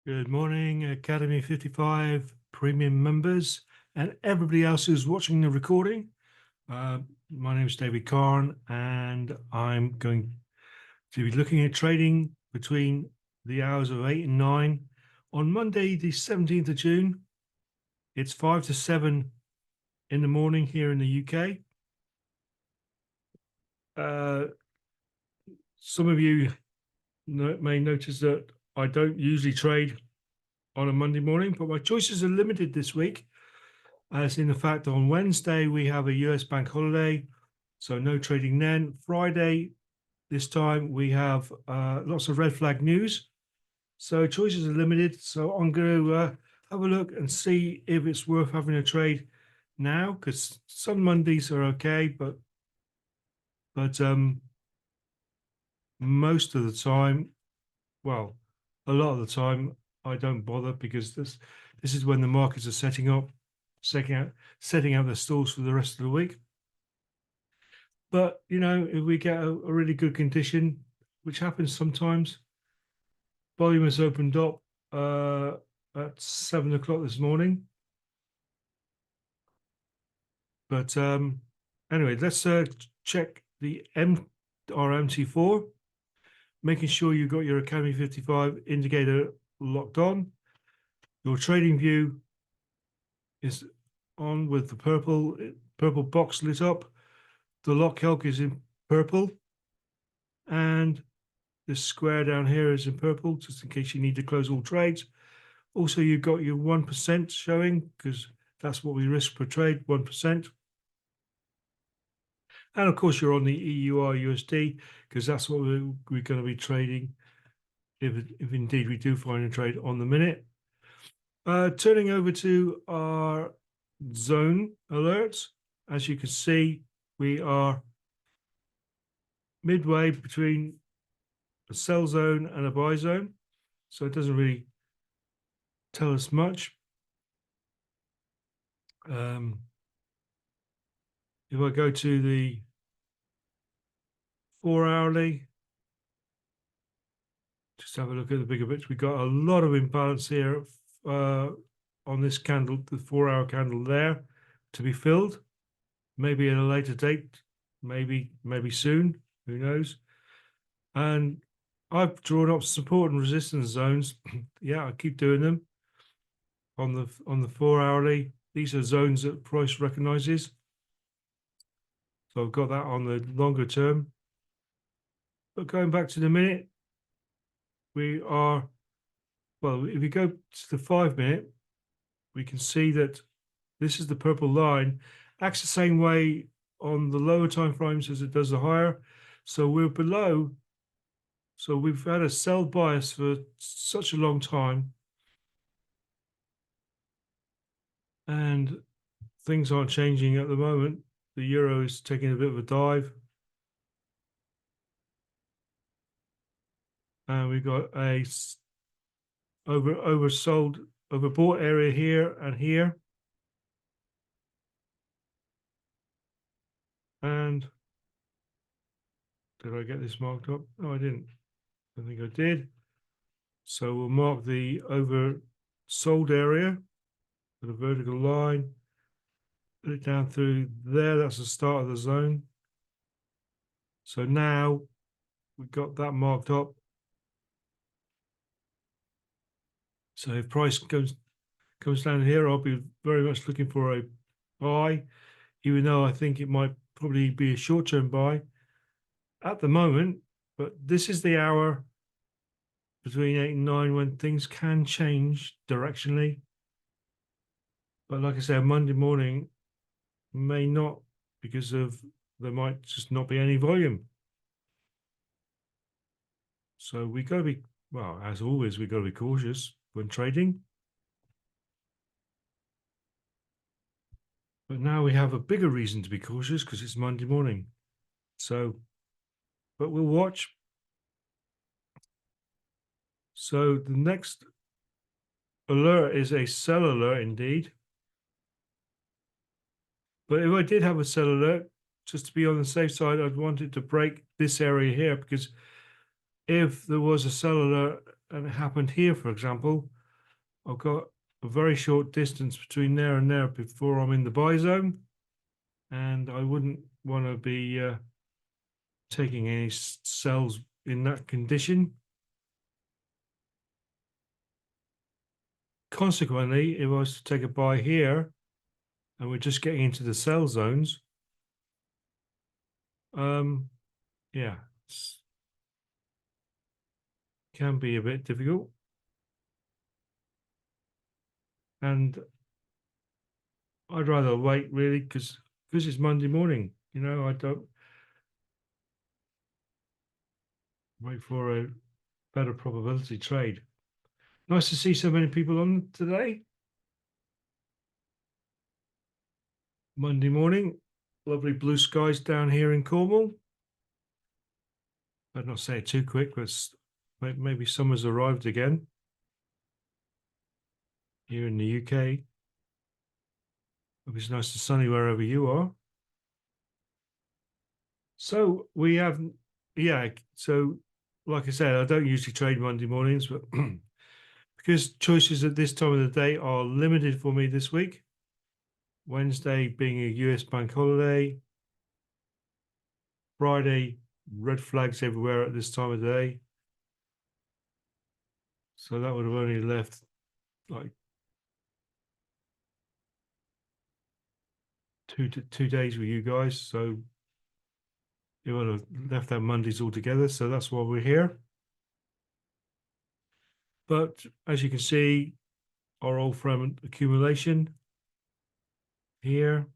Good morning, Academy55 premium members and everybody else who's watching the recording. My name is David Karn, and I'm going to be looking at trading between the hours of 8 and 9 on Monday, the 17th of June. It's 5 to 7 in the morning here in the UK. Some of you may notice that I don't usually trade on a Monday morning, but my choices are limited this week, as in the fact on Wednesday we have a US bank holiday, so no trading then. Friday, this time we have lots of red flag news, so choices are limited. So I'm going to have a look and see if it's worth having a trade now, because some Mondays are okay, but most of the time, well, a lot of the time, I don't bother, because this is when the markets are setting out their stalls for the rest of the week. But you know, if we get a really good condition, which happens sometimes, volume has opened up at 7 o'clock this morning. But anyway, let's check the MT4, making sure you've got your Academy55 indicator locked on. Your trading view is on with the purple box lit up. The lock calc is in purple, and this square down here is in purple, just in case you need to close all trades. Also, you've got your 1% showing, because that's what we risk per trade, 1%. And of course, you're on the EUR USD, because that's what we're going to be trading if indeed we do find a trade on the minute. Turning over to our zone alerts, as you can see, we are midway between a sell zone and a buy zone, so it doesn't really tell us much. If I go to the 4-hourly, just have a look at the bigger picture. We've got a lot of imbalance here on this candle, the 4-hour candle there, to be filled. Maybe at a later date, maybe soon, who knows. And I've drawn up support and resistance zones. Yeah, I keep doing them on the 4-hourly. These are zones that price recognizes. So I've got that on the longer term. But going back to the minute, we are, well, if we go to the 5-minute, we can see that this is the purple line, acts the same way on the lower time frames as it does the higher. So we're below. So we've had a sell bias for such a long time, and things aren't changing at the moment. The euro is taking a bit of a dive, and we've got a overbought area here and here. And did I get this marked up? No, I didn't. I think I did. So we'll mark the oversold area with a vertical line. Put it down through there. That's the start of the zone. So now we've got that marked up. So if price comes down here, I'll be very much looking for a buy, even though I think it might probably be a short-term buy at the moment. But this is the hour between 8 and 9 when things can change directionally. But like I said, Monday morning may not, because there might just not be any volume. So we got to be, well, as always, we got to be cautious when trading. But now we have a bigger reason to be cautious, because it's Monday morning. So, but we'll watch. So the next alert is a sell alert indeed. But if I did have a sell alert, just to be on the safe side, I'd want it to break this area here, because if there was a sell alert and it happened here, for example, I've got a very short distance between there and there before I'm in the buy zone, and I wouldn't want to be taking any sells in that condition. Consequently, if I was to take a buy here and we're just getting into the sell zones, yeah, can be a bit difficult. And I'd rather wait really because it's Monday morning. You know, I don't wait for a better probability trade. Nice to see so many people on today. Monday morning, lovely blue skies down here in Cornwall. I'd not say it too quick, but maybe summer's arrived again here in the UK. It's nice and sunny wherever you are. So we have, yeah. So, like I said, I don't usually trade Monday mornings, but because choices at this time of the day are limited for me this week, Wednesday being a US bank holiday, Friday, red flags everywhere at this time of the day. So that would have only left like 2 days with you guys. So it would have left out Mondays altogether. So that's why we're here. But as you can see, our old friend accumulation here,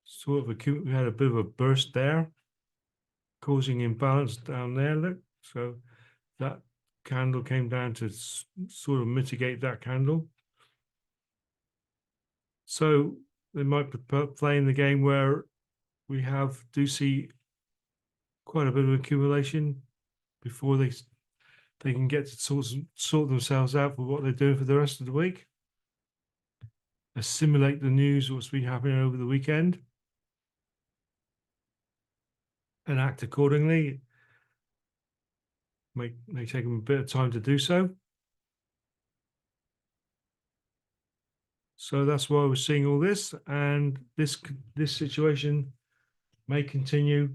sort of we had a bit of a burst there, causing imbalance down there. Look, so that candle came down to sort of mitigate that candle. So they might be playing the game where we do see quite a bit of accumulation before they can get to sort themselves out for what they're doing for the rest of the week. Assimilate the news, what's been happening over the weekend, and act accordingly. May take them a bit of time to do so. So that's why we're seeing all this, and this situation may continue.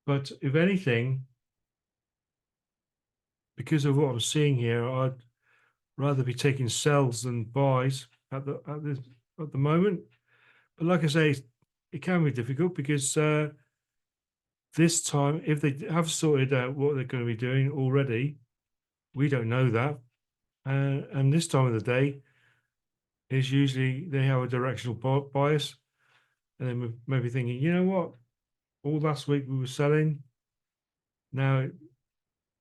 But if anything, because of what I'm seeing here, I'd rather be taking sells than buys at the moment. But like I say, it can be difficult because this time, if they have sorted out what they're going to be doing already, we don't know that. And this time of the day is usually they have a directional bias, and then maybe thinking, you know what, all last week we were selling. Now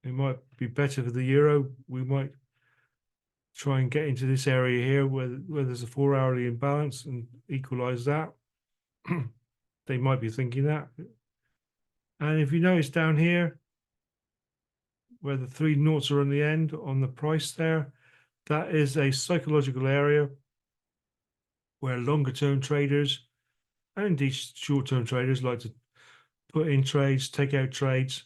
it might be better for the euro. We might try and get into this area here where there's a 4-hourly imbalance and equalize that. They might be thinking that. And if you notice down here, where the 3 noughts are on the end on the price there, that is a psychological area where longer term traders and indeed short term traders like to put in trades, take out trades.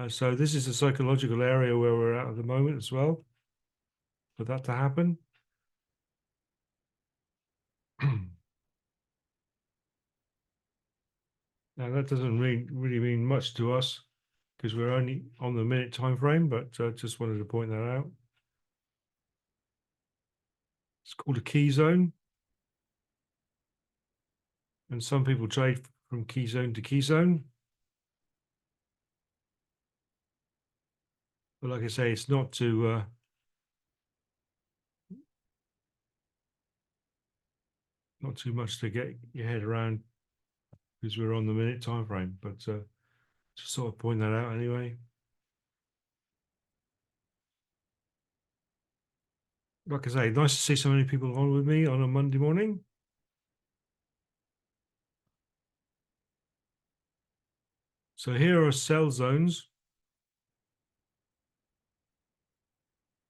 So this is a psychological area where we're at the moment as well, for that to happen. Now that doesn't really mean much to us because we're only on the minute time frame, but just wanted to point that out. It's called a key zone, and some people trade from key zone to key zone. But like I say, it's not too much to get your head around because we're on the minute time frame. But just sort of point that out anyway. Like I say, nice to see so many people on with me on a Monday morning. So here are sell zones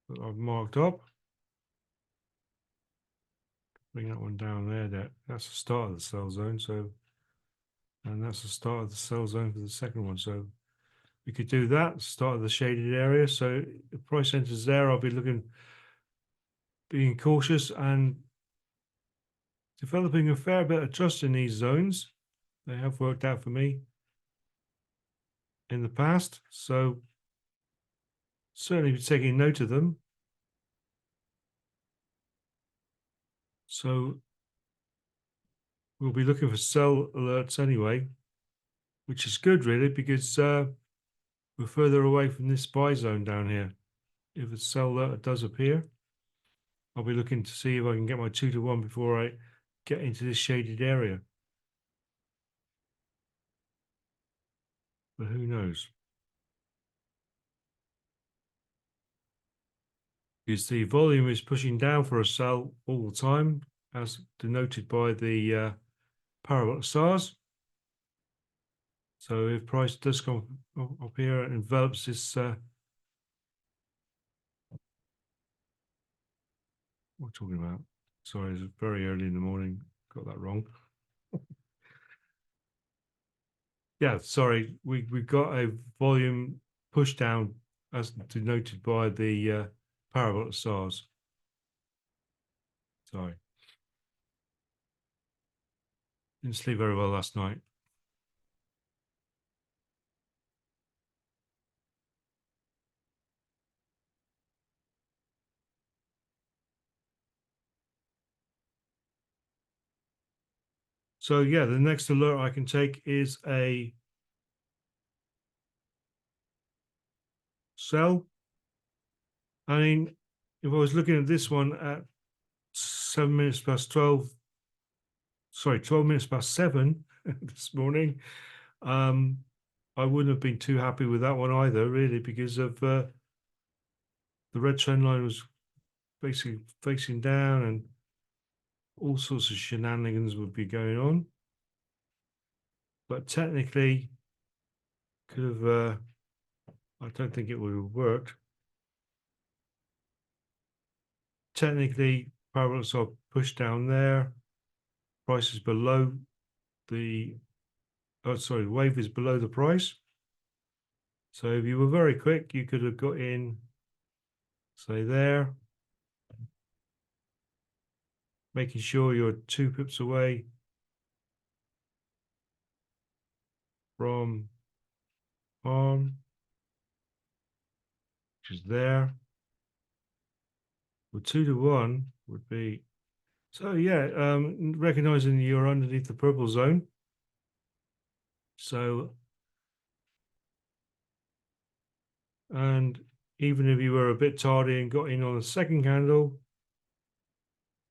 that I've marked up. Bring that one down there. That's the start of the sell zone. So, and that's the start of the sell zone for the second one. So We could do that, start at the shaded area. So if price enters there, I'll be being cautious and developing a fair bit of trust in these zones. They have worked out for me in the past, so certainly be taking note of them. So we'll be looking for sell alerts anyway, which is good really, because we're further away from this buy zone down here. If a sell alert does appear, I'll be looking to see if I can get my 2 to 1 before I get into this shaded area. But who knows? Because the volume is pushing down for a sell all the time, as denoted by the parabolic stars. So if price does come up here and envelops this, what am I talking about? Sorry, it's very early in the morning. Got that wrong. Yeah, sorry. We got a volume push down as denoted by the parabolic stars. Sorry. Didn't sleep very well last night. So yeah, the next alert I can take is a sell. I mean, if I was looking at this one at 7 minutes past 12, sorry, 12 minutes past 7 this morning, I wouldn't have been too happy with that one either, really, because of the red trend line was basically facing down and all sorts of shenanigans would be going on. But technically, could have, I don't think it would have worked. Technically, parabolics are pushed down there. Price is below the, oh, sorry, the wave is below the price. So if you were very quick, you could have got in, say there, making sure you're 2 pips away from on, which is there. Well, 2 to 1 would be, so yeah, recognizing you're underneath the purple zone. So, and even if you were a bit tardy and got in on the second candle,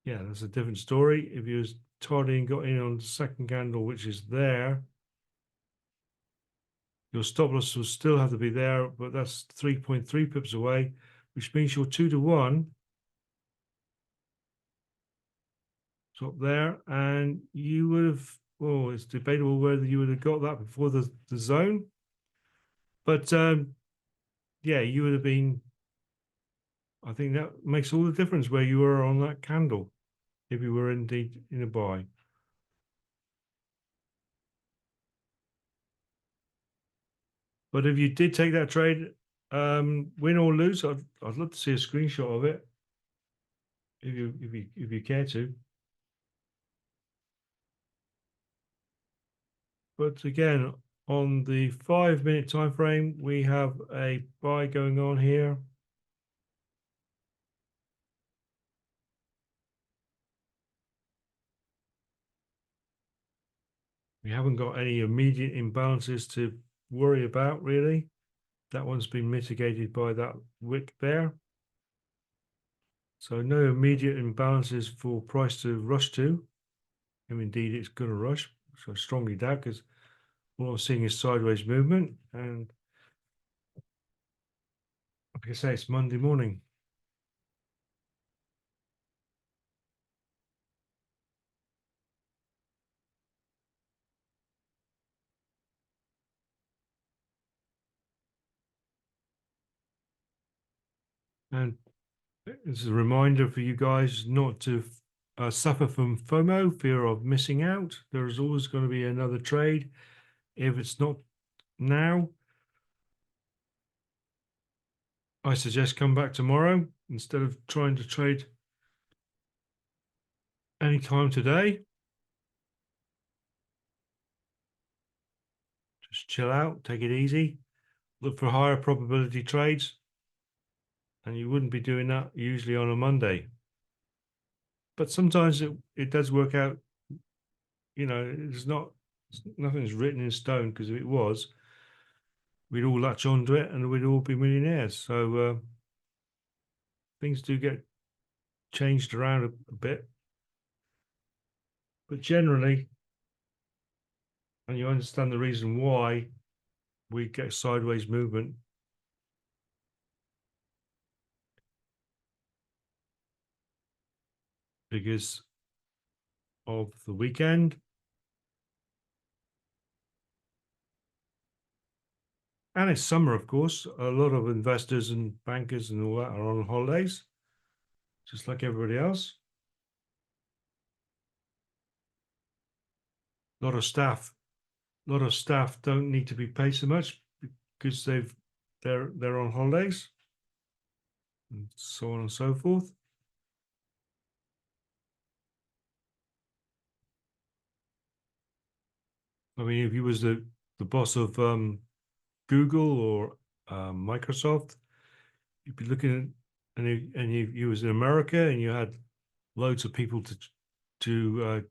yeah, that's a different story. If you was tardy and got in on the second candle, which is there, your stop loss will still have to be there, but that's 3.3 pips away, which means you're 2 to 1 top there, and you would have, well, it's debatable whether you would have got that before the zone, but yeah, you would have been, I think that makes all the difference where you were on that candle, if you were indeed in a buy. But if you did take that trade, win or lose, I'd love to see a screenshot of it, if you care to. But again, on the 5-minute time frame, we have a buy going on here. We haven't got any immediate imbalances to worry about, really. That one's been mitigated by that wick there. So no immediate imbalances for price to rush to. And indeed, it's going to rush. So I strongly doubt, because all I'm seeing is sideways movement. And like I say, it's Monday morning. And this is a reminder for you guys not to suffer from FOMO, fear of missing out. There is always going to be another trade. If it's not now, I suggest come back tomorrow instead of trying to trade any time today. Just chill out, take it easy, look for higher probability trades, and you wouldn't be doing that usually on a Monday. But sometimes it does work out. It's not, nothing's written in stone, because if it was, we'd all latch onto it and we'd all be millionaires. So things do get changed around a bit, but generally, and you understand the reason why we get sideways movement, because of the weekend. And it's summer, of course. A lot of investors and bankers and all that are on holidays, just like everybody else. A lot of staff, don't need to be paid so much because they're on holidays, and so on and so forth. I mean, if you was the boss of Google or Microsoft, you'd be looking at, and you was in America and you had loads of people to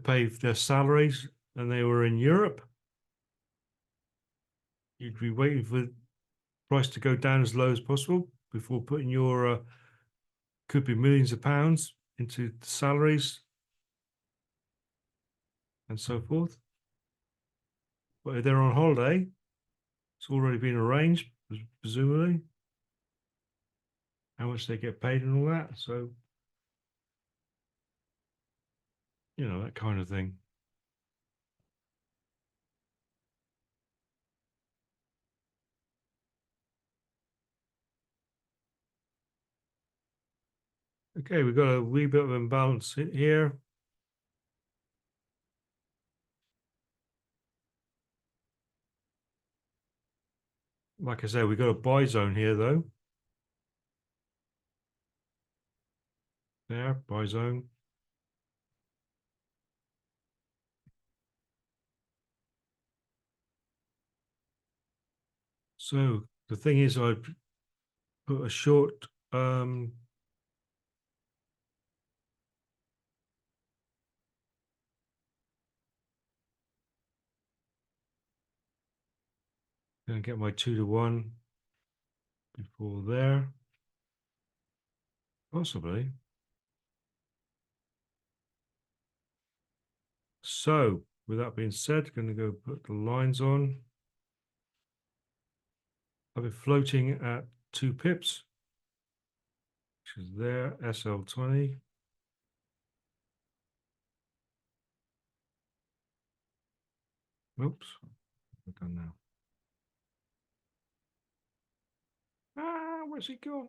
pay their salaries, and they were in Europe, you'd be waiting for the price to go down as low as possible before putting your could be millions of pounds into the salaries and so forth. But if they're on holiday, it's already been arranged, presumably, how much they get paid and all that. So, that kind of thing. Okay, we've got a wee bit of imbalance here. Like I said, we've got a buy zone here, though. There, buy zone. So the thing is, I put a short gonna get my 2-to-1 before there, possibly. So with that being said, going to go put the lines on. I've been floating at 2 pips, which is there, SL20. Oops, what have I done now? Where's it gone?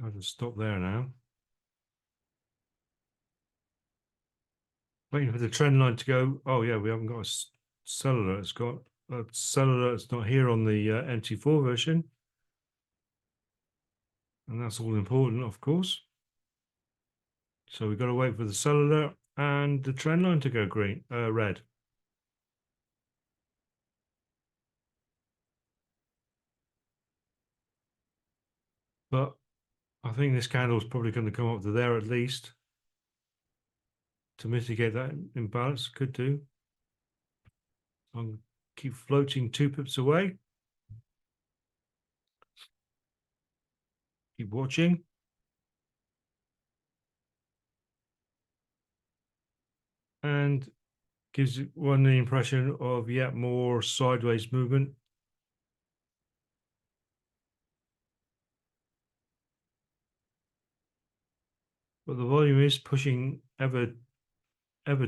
I'll just stop there now. Waiting for the trend line to go. Oh yeah, we haven't got a cellular. It's got a cellular. It's not here on the MT4 version, and that's all important, of course. So we've got to wait for the cellular and the trend line to go red. But I think this candle is probably going to come up to there at least to mitigate that imbalance. Could do. I'll keep floating 2 pips away. Keep watching. And gives one the impression of yet more sideways movement. But the volume is pushing ever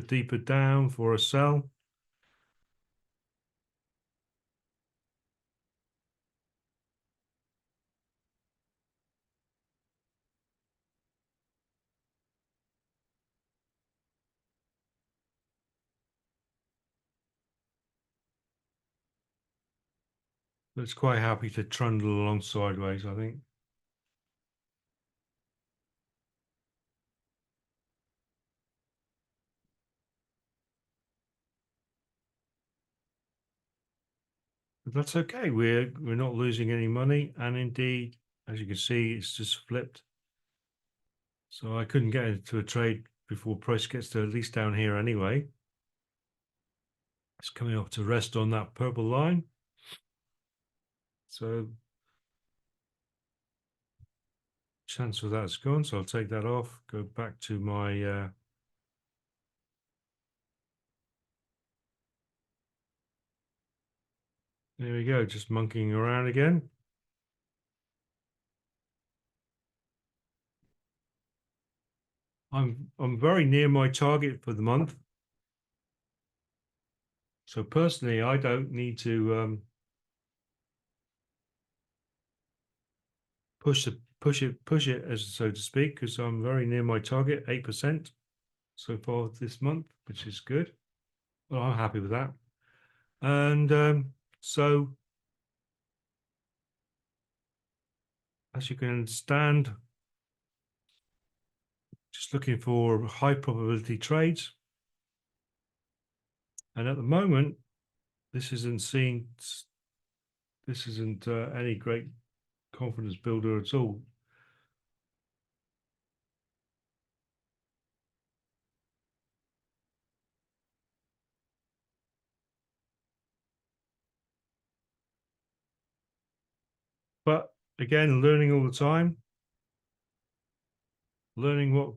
deeper down for a sell. But it's quite happy to trundle along sideways, I think. But that's okay. We're not losing any money, and indeed, as you can see, it's just flipped. So I couldn't get into a trade before price gets to at least down here anyway. It's coming up to rest on that purple line. So chance for that's gone. So I'll take that off, go back to my there we go, just monkeying around again. I'm very near my target for the month. So personally, I don't need to push it as so to speak, because I'm very near my target, 8% so far this month, which is good. Well, I'm happy with that. And so as you can understand, just looking for high probability trades. And at the moment, this isn't any great confidence builder at all. But again, learning all the time, learning what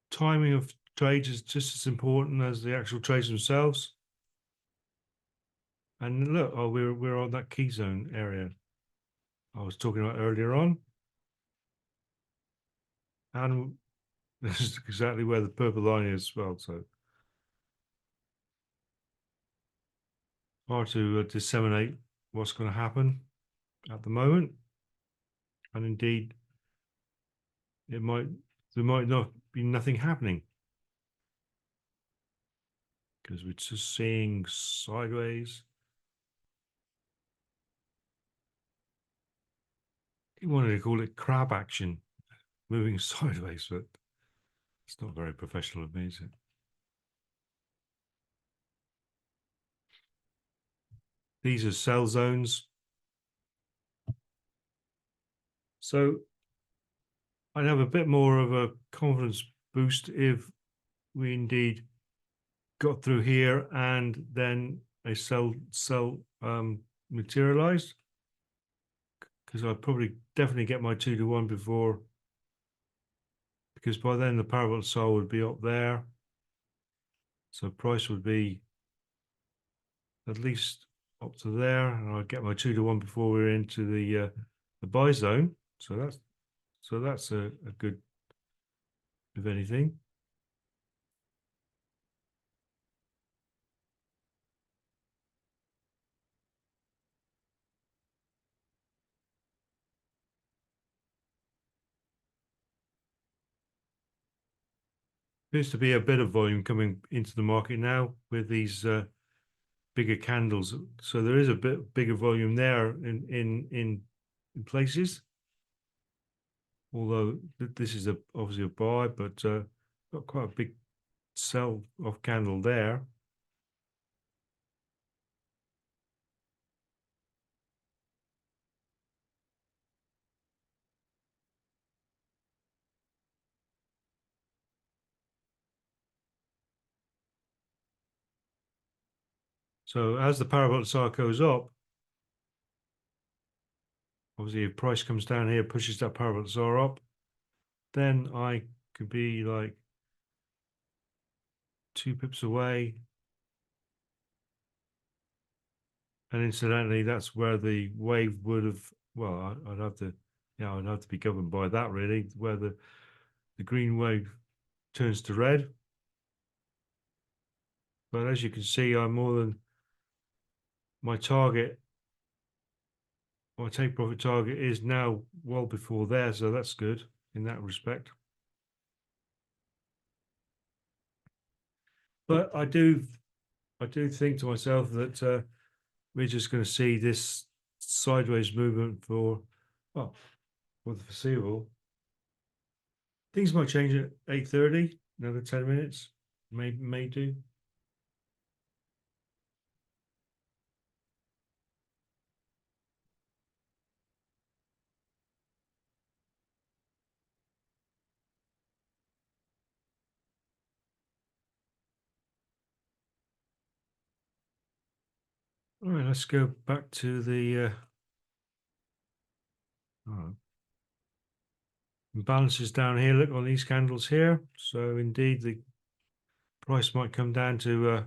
timing of trades is just as important as the actual trades themselves. And look, oh, we're on that key zone area I was talking about earlier on. And this is exactly where the purple line is as well. So hard to disseminate what's going to happen at the moment. And indeed, there might not be nothing happening because we're just seeing sideways. You wanted to call it crab action, moving sideways, but it's not very professional of me, is it? These are sell zones. So I'd have a bit more of a confidence boost if we indeed got through here and then a sell materialized, because I'd probably definitely get my 2-to-1 before, because by then the parabolic SAR would be up there, so price would be at least up to there, and I'd get my 2-to-1 before we're into the buy zone. So that's a good, if anything. Appears to be a bit of volume coming into the market now with these bigger candles. So there is a bit bigger volume there in places. Although this is obviously a buy, but got quite a big sell off candle there. So as the parabolic SAR goes up, obviously if price comes down here, pushes that parabolic SAR up, then I could be like 2 pips away. And incidentally, that's where the wave would have, well, I'd have to, yeah, I'd have to be governed by that really, where the green wave turns to red. But as you can see, I'm more than my target. My take profit target is now well before there, so that's good in that respect. But I do think to myself that we're just going to see this sideways movement for, well, for the foreseeable. Things might change at 8:30, another 10 minutes, may do. All right, let's go back to the imbalances down here. Look on these candles here. So indeed, the price might come down to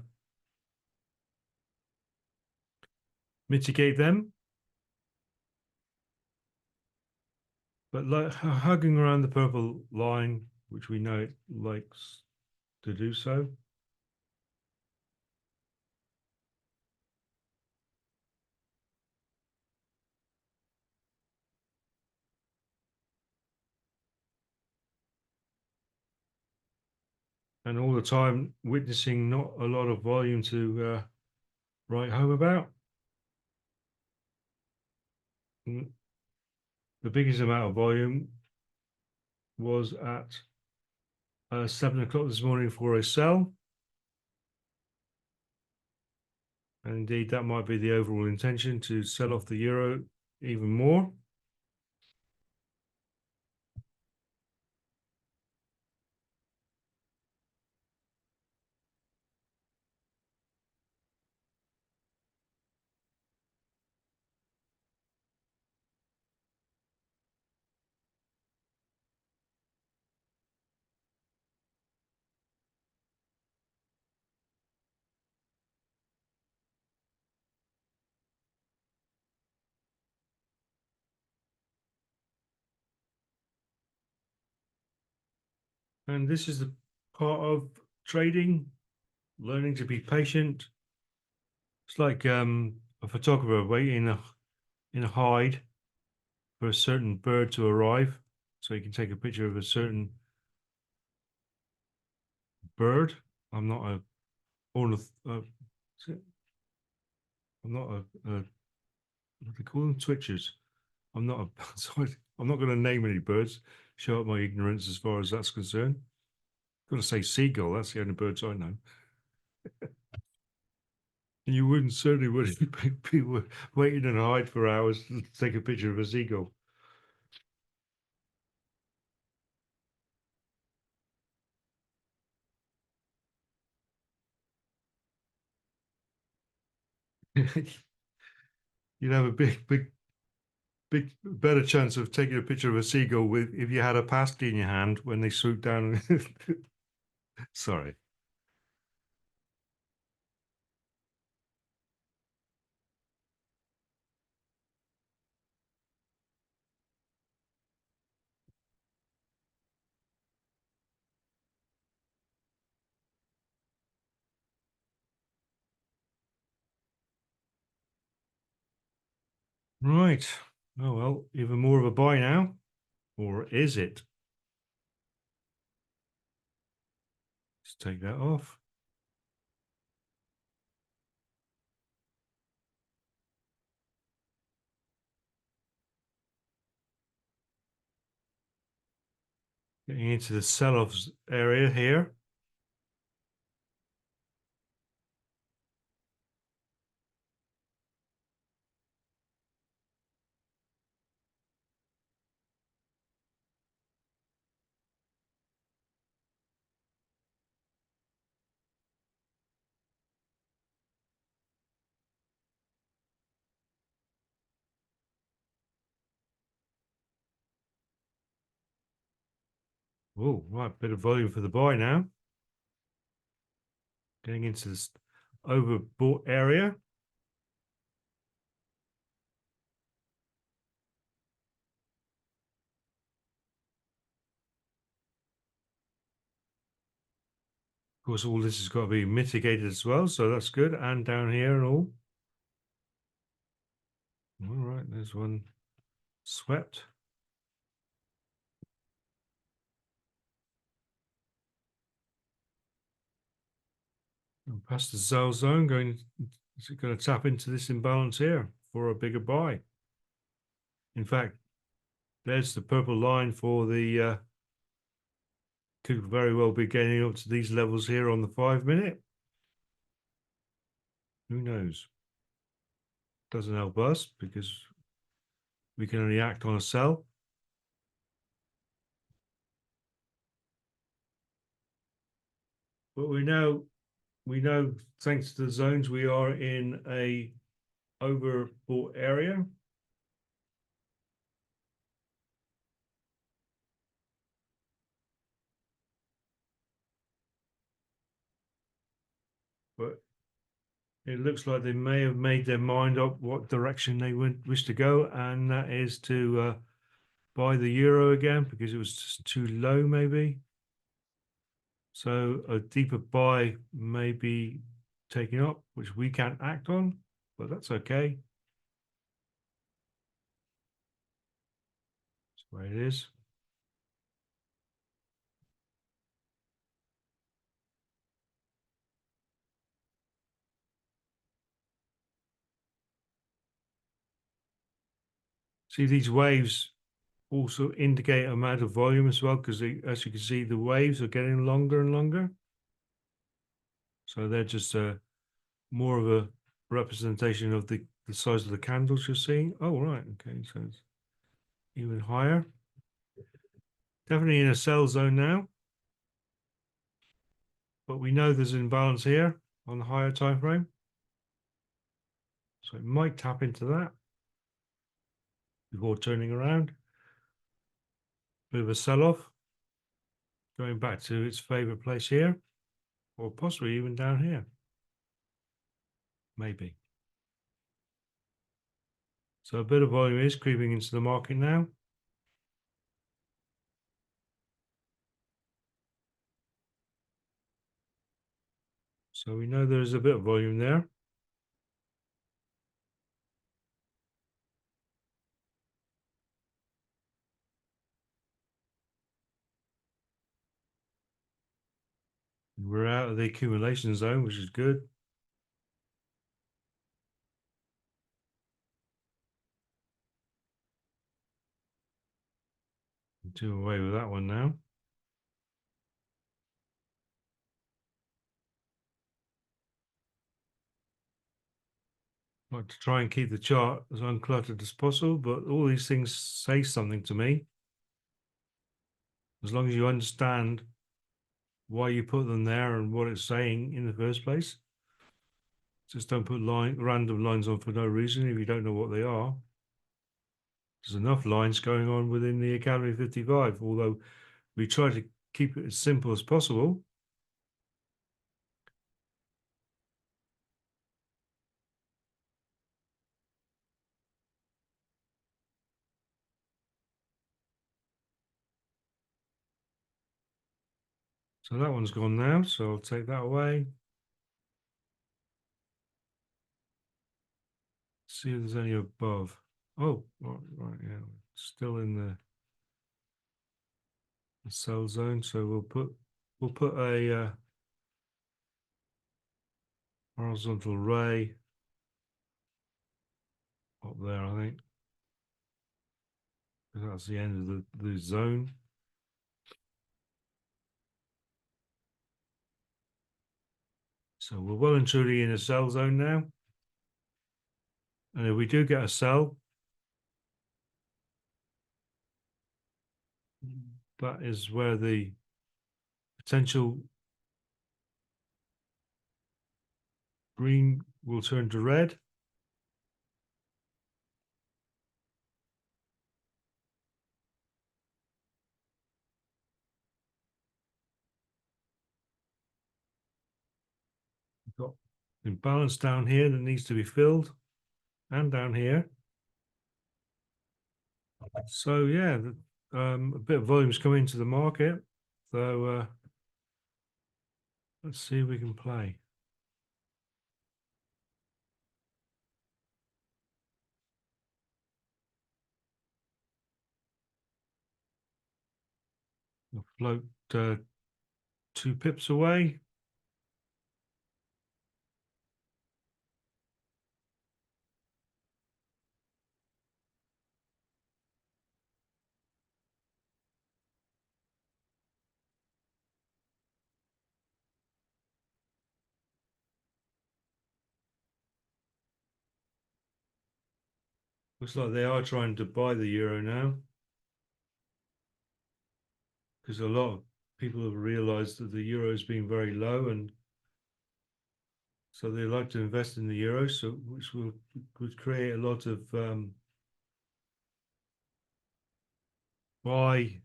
mitigate them. But like hugging around the purple line, which we know it likes to do so. And all the time witnessing not a lot of volume to write home about. The biggest amount of volume was at 7 o'clock this morning for a sell. And indeed, that might be the overall intention, to sell off the euro even more. And this is the part of trading, learning to be patient. It's like a photographer waiting in a hide for a certain bird to arrive, so you can take a picture of a certain bird. I'm not a ornith. I'm not a what do they call them? Twitchers. I'm not a. Sorry, I'm not going to name any birds. Show up my ignorance as far as that's concerned. Got to say seagull. That's the only birds I know. And you wouldn't certainly would be waiting and hide for hours to take a picture of a seagull. You'd have a big better chance of taking a picture of a seagull with if you had a pasty in your hand when they swoop down. Sorry. Right. Oh well, even more of a buy now, or is it? Let's take that off. Getting into the sell-offs area here. Oh, right, bit of volume for the buy now. Getting into this overbought area. Of course, all this has got to be mitigated as well, so that's good. And down here and all. All right, there's one swept. Past the sell zone, going Is it going to tap into this imbalance here for a bigger buy? In fact, there's the purple line for the could very well be getting up to these levels here on the 5 minute. Who knows? Doesn't help us because we can only act on a sell. But we know thanks to the zones we are in a overbought area. But it looks like they may have made their mind up what direction they wish to go, and that is to buy the euro again because it was just too low, maybe. So a deeper buy may be taken up, which we can't act on, but that's okay. That's the way it is. See, these waves also indicate amount of volume as well, because as you can see, the waves are getting longer and longer. So they're just more of a representation of the size of the candles you're seeing. Oh, right. Okay. So it's even higher. Definitely in a sell zone now. But we know there's an imbalance here on the higher time frame. So it might tap into that before turning around. Bit of a sell-off. Going back to its favorite place here. Or possibly even down here. Maybe. So a bit of volume is creeping into the market now. So we know there's a bit of volume there. We're out of the accumulation zone, which is good. Do away with that one now. Like to try and keep the chart as uncluttered as possible, but all these things say something to me. As long as you understand why you put them there and what it's saying in the first place. Just don't put random lines on for no reason if you don't know what they are. There's enough lines going on within the Academy 55, although we try to keep it as simple as possible. So that one's gone now, so I'll take that away. See if there's any above. Oh, right, yeah, still in the sell zone. So we'll put a horizontal ray up there, I think. That's the end of the zone. So we're well and truly in a sell zone now. And if we do get a sell, that is where the potential green will turn to red. We've got imbalance down here that needs to be filled, and down here. So yeah, a bit of volume's coming into the market. So let's see if we can play. I'll float 2 pips away. Looks like they are trying to buy the euro now, because a lot of people have realized that the euro has been very low, and so they like to invest in the euro, so which would create a lot of buy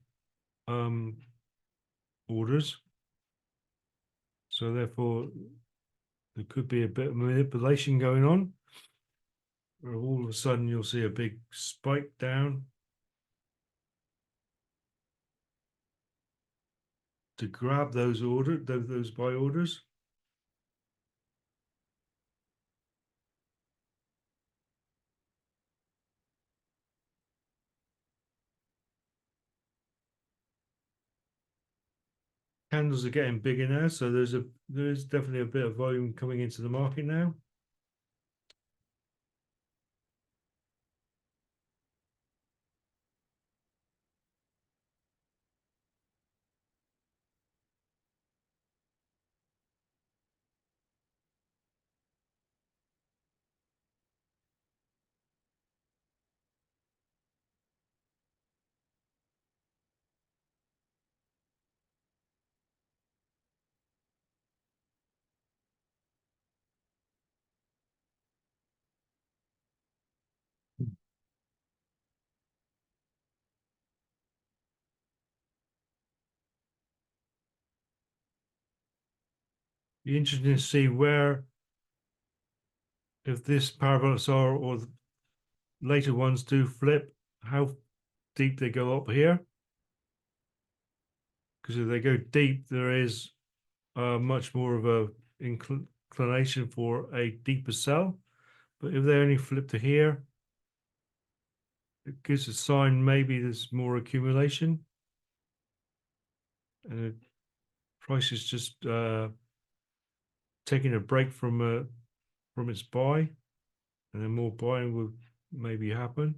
orders. So therefore, there could be a bit of manipulation going on, where all of a sudden you'll see a big spike down to grab those those buy orders. Candles are getting bigger now, so there's definitely a bit of volume coming into the market now. Be interesting to see where, if this parabolic SAR or the later ones do flip, how deep they go up here. Because if they go deep, there is much more of a inclination for a deeper sell. But if they only flip to here, it gives a sign maybe there's more accumulation, and the price is just taking a break from its buy, and then more buying will maybe happen.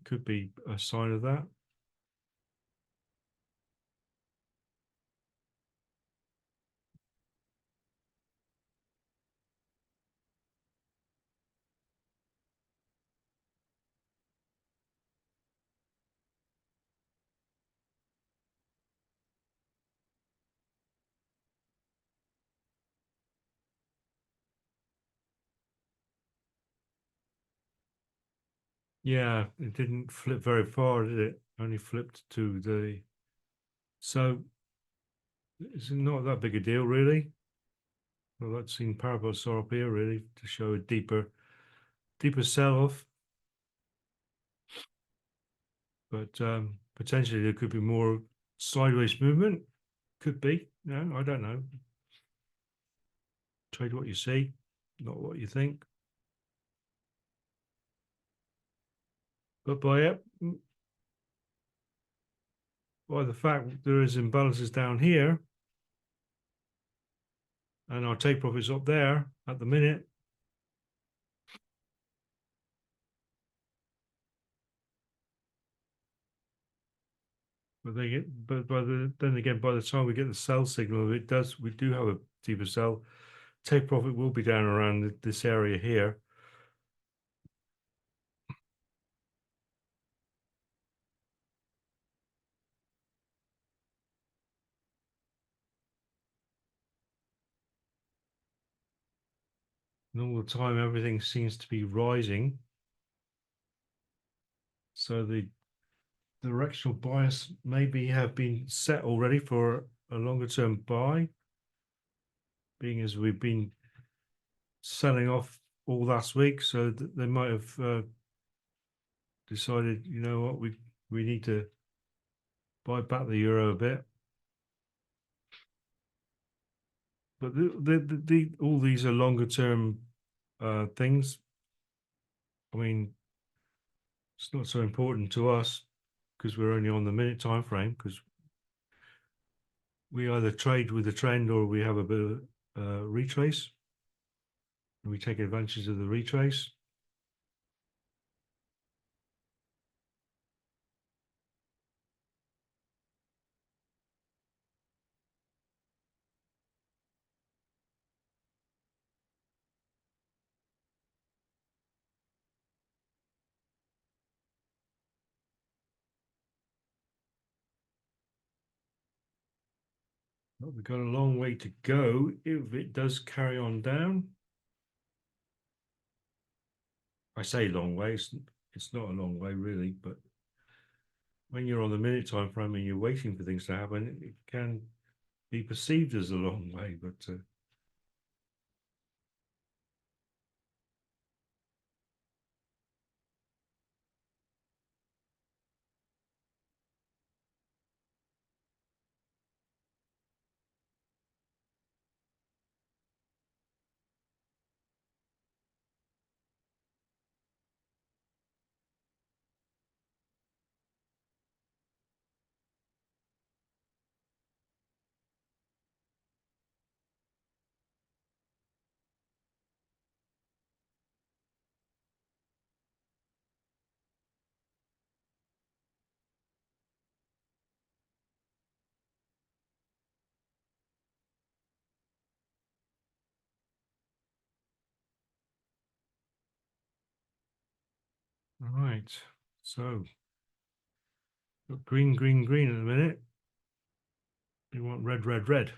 Could be a sign of that. Yeah, it didn't flip very far, did it? Only flipped to the, so it's not that big a deal, really. I'd like to see parabolic SAR up here, really, to show a deeper sell-off. But potentially there could be more sideways movement. Could be. No, I don't know. Trade what you see, not what you think. But by the fact there is imbalances down here, and our take profits up there at the minute, then again, by the time we get the sell signal, we do have a deeper sell. Take profit will be down around this area here. And all the time, everything seems to be rising. So the directional bias maybe have been set already for a longer term buy, being as we've been selling off all last week. So they might have decided, you know what, we need to buy back the euro a bit. But all these are longer term things. I mean, it's not so important to us because we're only on the minute time frame, because we either trade with the trend or we have a bit of retrace, and we take advantage of the retrace. But we've got a long way to go if it does carry on down. I say long way, it's not a long way really, but when you're on the minute time frame and you're waiting for things to happen, it can be perceived as a long way, but all right. So got green, green, green in a minute. You want red, red, red.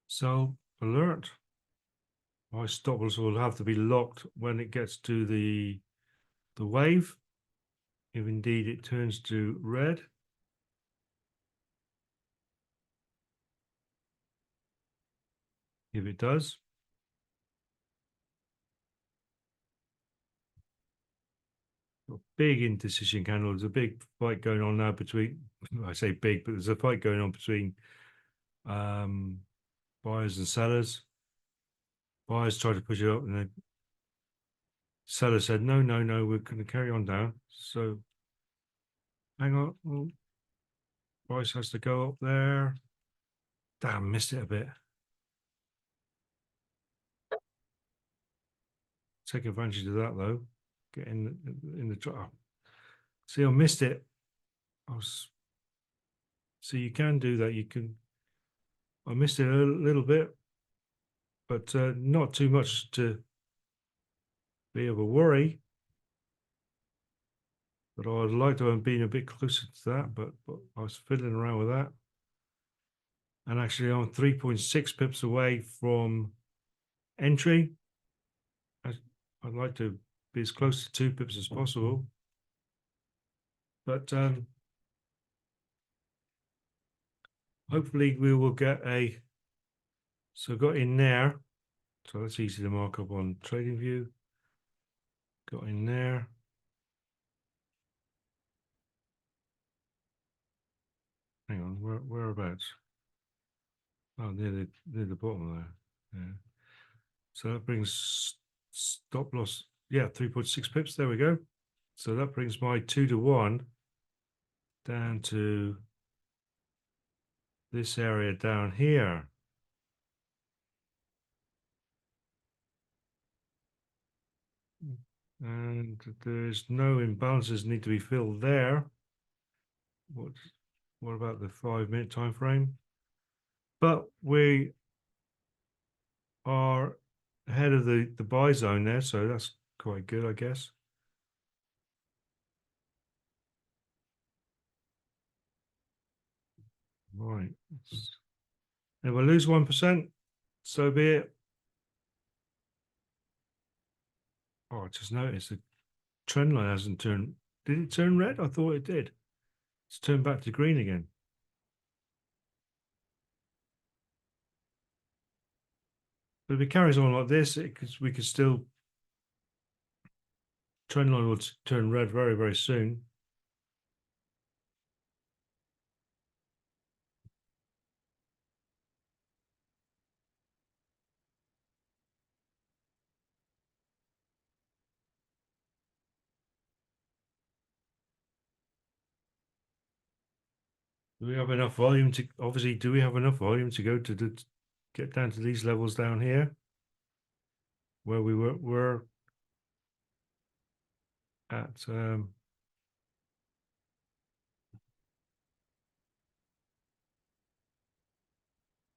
So alert. My stop loss will have to be locked when it gets to the wave. If indeed it turns to red. If it does. Big indecision candle. There's a big fight going on now between, I say big, but there's a fight going on between buyers and sellers. Buyers tried to push it up and the seller said, no, no, no, we're going to carry on down. So hang on. Well, price has to go up there. Damn, missed it a bit. Take advantage of that though. Get in the drop. See, I missed it. So you can do that. You can. I missed it a little bit, but not too much to be of a worry. But I'd like to have been a bit closer to that, but I was fiddling around with that. And actually, I'm 3.6 pips away from entry. I'd like to be as close to 2 pips as possible. But hopefully we will get a, so got in there. So that's easy to mark up on TradingView. Got in there. Hang on, whereabouts? Oh, near the bottom there. Yeah. So that brings stop loss. Yeah, 3.6 pips. There we go. So that brings my 2 to 1 down to this area down here. And there's no imbalances need to be filled there. What about the 5-minute time frame? But we are ahead of the buy zone there, so that's quite good, I guess. Right. If I lose 1%, so be it. Oh, I just noticed the trend line hasn't turned. Did it turn red? I thought it did. It's turned back to green again. But if it carries on like this, we could still, trend line will turn red very, very soon. Do we have enough volume to, obviously, do we have enough volume to go to get down to these levels down here where we were at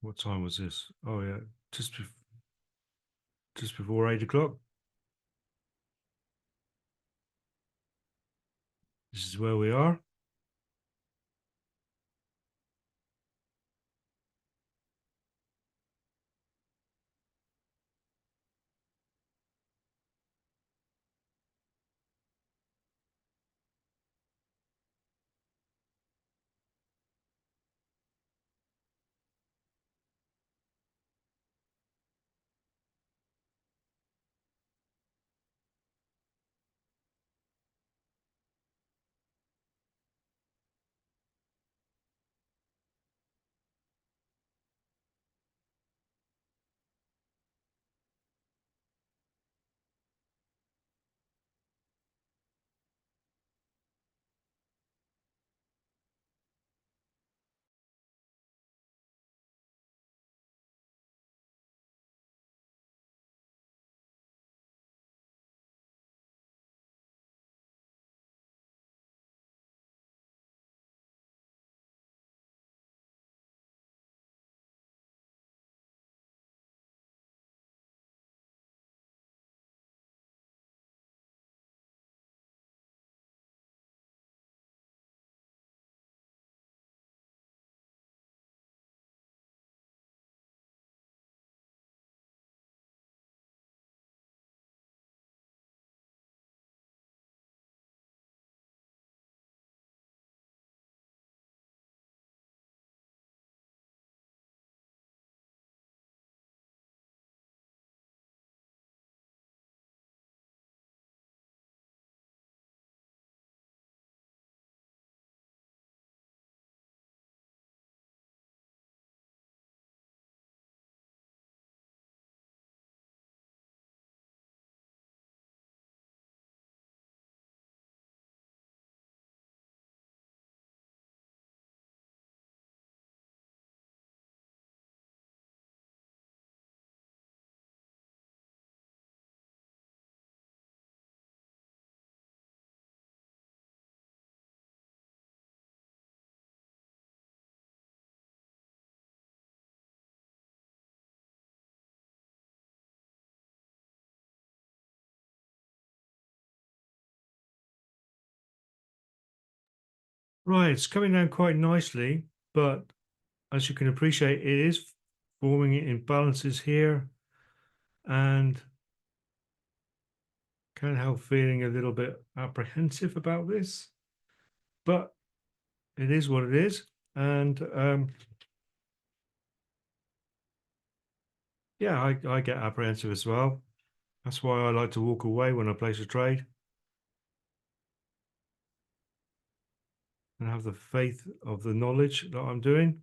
What time was this? Oh yeah, just before 8 o'clock. This is where we are. Right, it's coming down quite nicely, but as you can appreciate, it is forming imbalances here, and can't help feeling a little bit apprehensive about this, but it is what it is. And yeah, I get apprehensive as well. That's why I like to walk away when I place a trade and have the faith of the knowledge that I'm doing.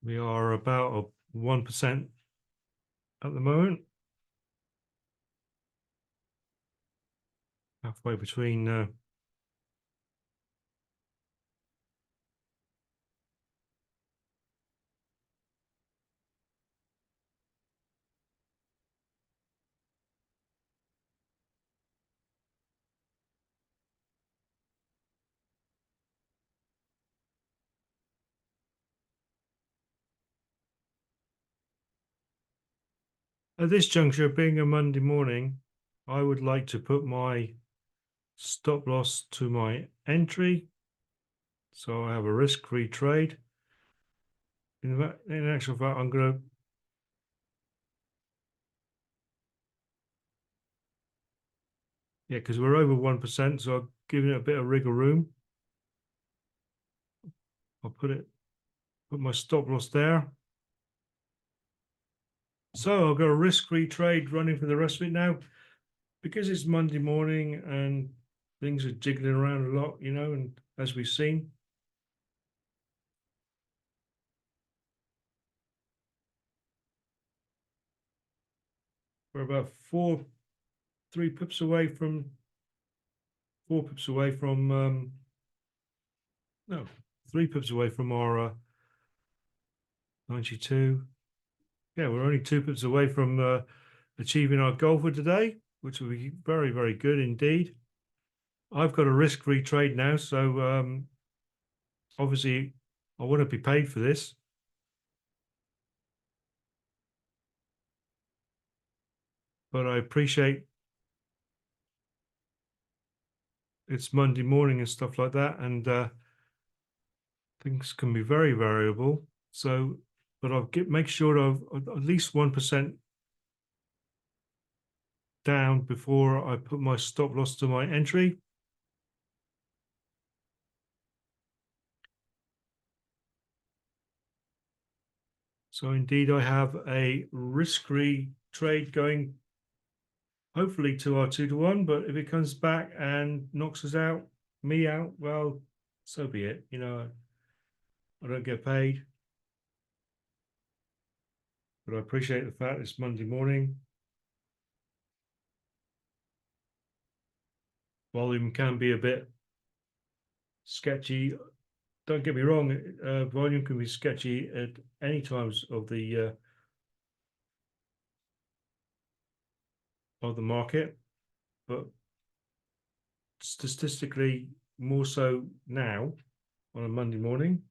We are about 1% at the moment, halfway between at this juncture, being a Monday morning, I would like to put my stop loss to my entry, so I have a risk-free trade. In actual fact, I'm going to, yeah, because we're over 1%, so I'll give it a bit of wriggle room. I'll put my stop loss there. So I've got a risk-free trade running for the rest of it now, because it's Monday morning and things are jiggling around a lot, you know, and as we've seen. We're about 3 pips away from 4 pips away from no, 3 pips away from our 92. Yeah, we're only 2 pips away from achieving our goal for today, which will be very, very good indeed. I've got a risk-free trade now, so obviously I want to be paid for this. But I appreciate it's Monday morning and stuff like that, and things can be very variable. So, but I'll make sure of at least 1% down before I put my stop loss to my entry. So indeed, I have a risk-free trade going, hopefully to our 2-to-1. But if it comes back and knocks us out, me out, well, so be it. You know, I don't get paid, but I appreciate the fact it's Monday morning. Volume can be a bit sketchy. Don't get me wrong, volume can be sketchy at any times of the market, but statistically more so now on a Monday morning,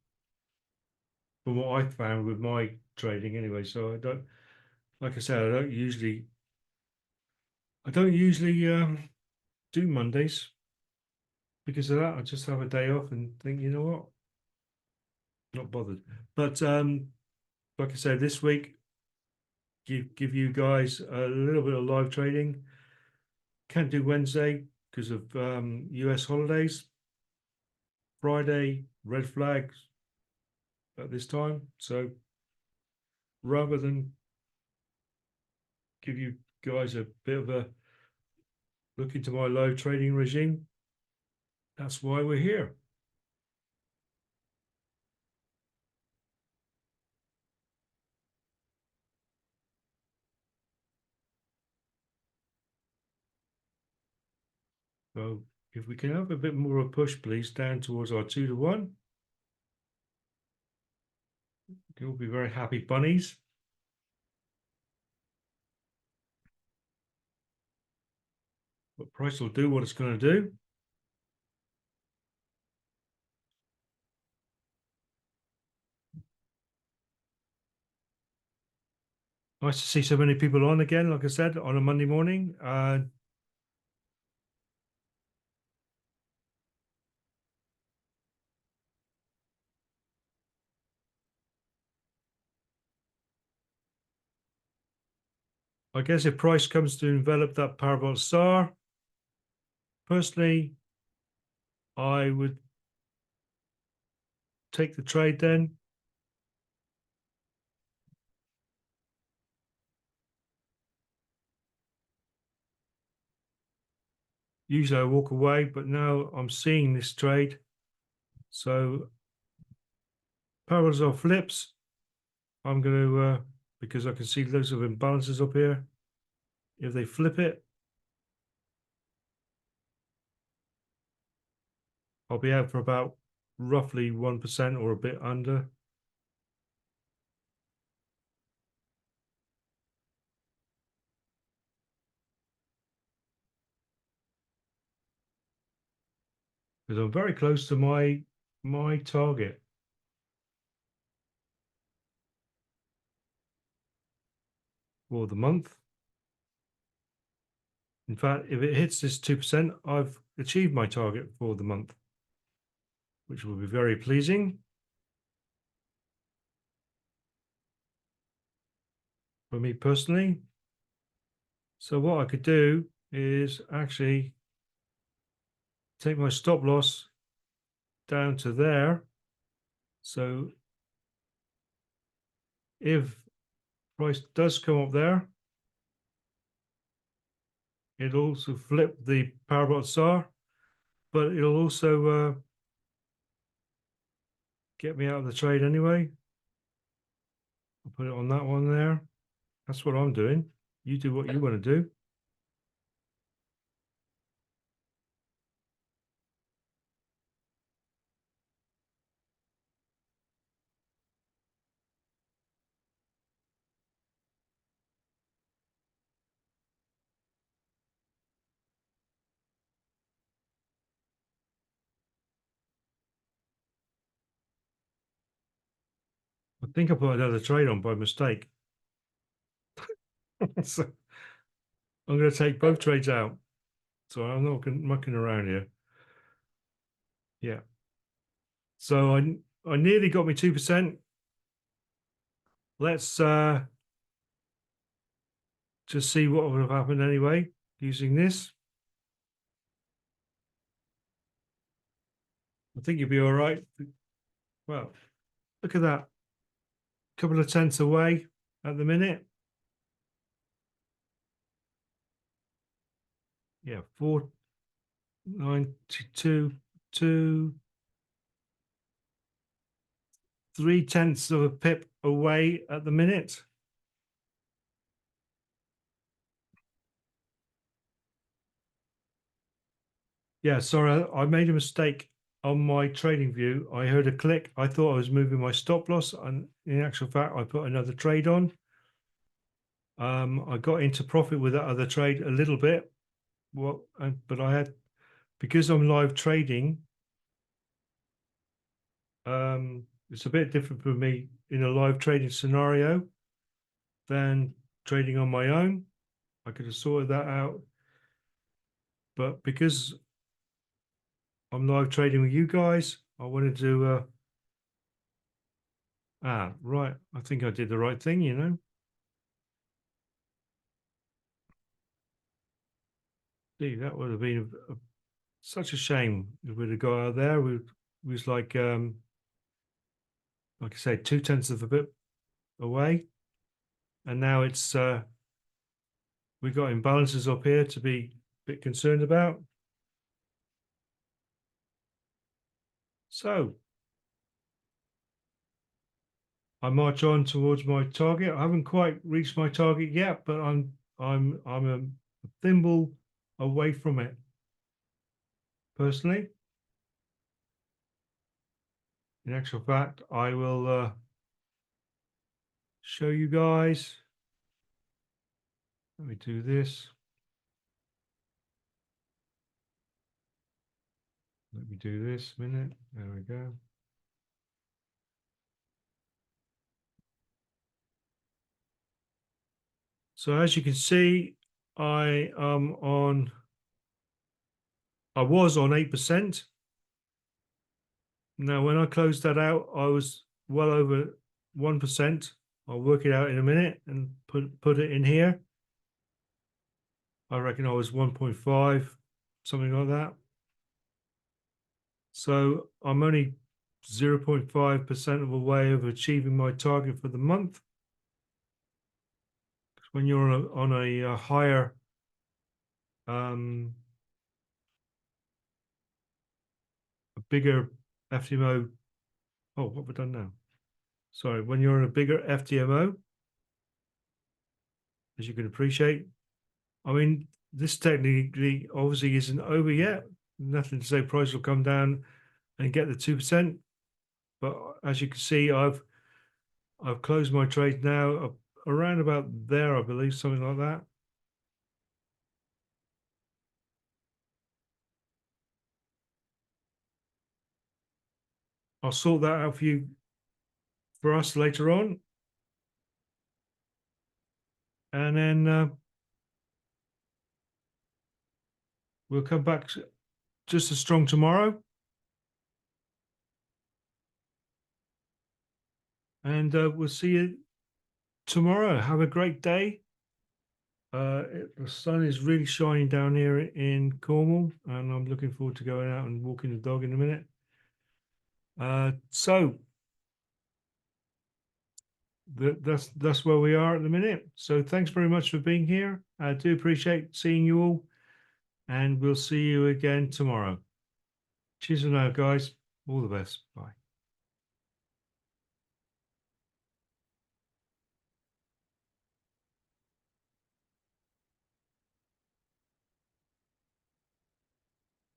from what I found with my trading anyway. So I don't, like I said, I don't usually do Mondays because of that. I just have a day off and think, you know what, not bothered. But like I said, this week give you guys a little bit of live trading. Can't do Wednesday because of US holidays. Friday, red flags at this time. So rather than give you guys a bit of a look into my live trading regime, that's why we're here. So if we can have a bit more of a push, please, down towards our 2-to-1. You'll be very happy bunnies. But price will do what it's going to do. Nice to see so many people on again, like I said, on a Monday morning. I guess if price comes to envelop that parabolic star, personally, I would take the trade then. Usually I walk away, but now I'm seeing this trade. So parallels or flips, I'm going to, because I can see loads of imbalances up here. If they flip it, I'll be out for about roughly 1% or a bit under. Because I'm very close to my target. For the month. In fact, if it hits this 2%, I've achieved my target for the month, which will be very pleasing for me personally. So what I could do is actually take my stop loss down to there. So if price does come up there, it'll also flip the parabolic star, but it'll also get me out of the trade anyway. I'll put it on that one there. That's what I'm doing. You do what you want to do. think I put another trade on by mistake. So I'm going to take both trades out. So I'm not mucking around here. Yeah. So I nearly got me 2%. Let's just see what would have happened anyway using this. I think you'll be all right. Well, look at that. Couple of tenths away at the minute. Yeah, 492, 3/10 of a pip away at the minute. Yeah, sorry, I made a mistake on my trading view. I heard a click. I thought I was moving my stop loss, and in actual fact, I put another trade on. I got into profit with that other trade a little bit. Well, but I had, because I'm live trading, it's a bit different for me in a live trading scenario than trading on my own. I could have sorted that out, but because I'm live trading with you guys, I wanted to right, I think I did the right thing, you know. Gee, that would have been such a shame if we'd have got out there. We was like I say, 2/10 of a bit away, and now it's we got imbalances up here to be a bit concerned about. So I march on towards my target. I haven't quite reached my target yet, but I'm a thimble away from it personally. In actual fact, I will show you guys. Let me do this. Let me do this a minute. There we go. So as you can see, I was on 8%. Now, when I closed that out, I was well over 1%. I'll work it out in a minute and put it in here. I reckon I was 1.5, something like that. So I'm only 0.5% of a way of achieving my target for the month. When you're on a higher a bigger FTMO. Oh, what have we done now? Sorry, when you're on a bigger FTMO, as you can appreciate, I mean, this technically obviously isn't over yet. Nothing to say price will come down and get the 2%. But as you can see, I've closed my trade now around about there, I believe, something like that. I'll sort that out for us later on. And then we'll come back just as strong tomorrow. And we'll see you tomorrow. Have a great day. The sun is really shining down here in Cornwall, and I'm looking forward to going out and walking the dog in a minute. So that's where we are at the minute. So thanks very much for being here. I do appreciate seeing you all, and we'll see you again tomorrow. Cheers for now, guys. All the best. Bye.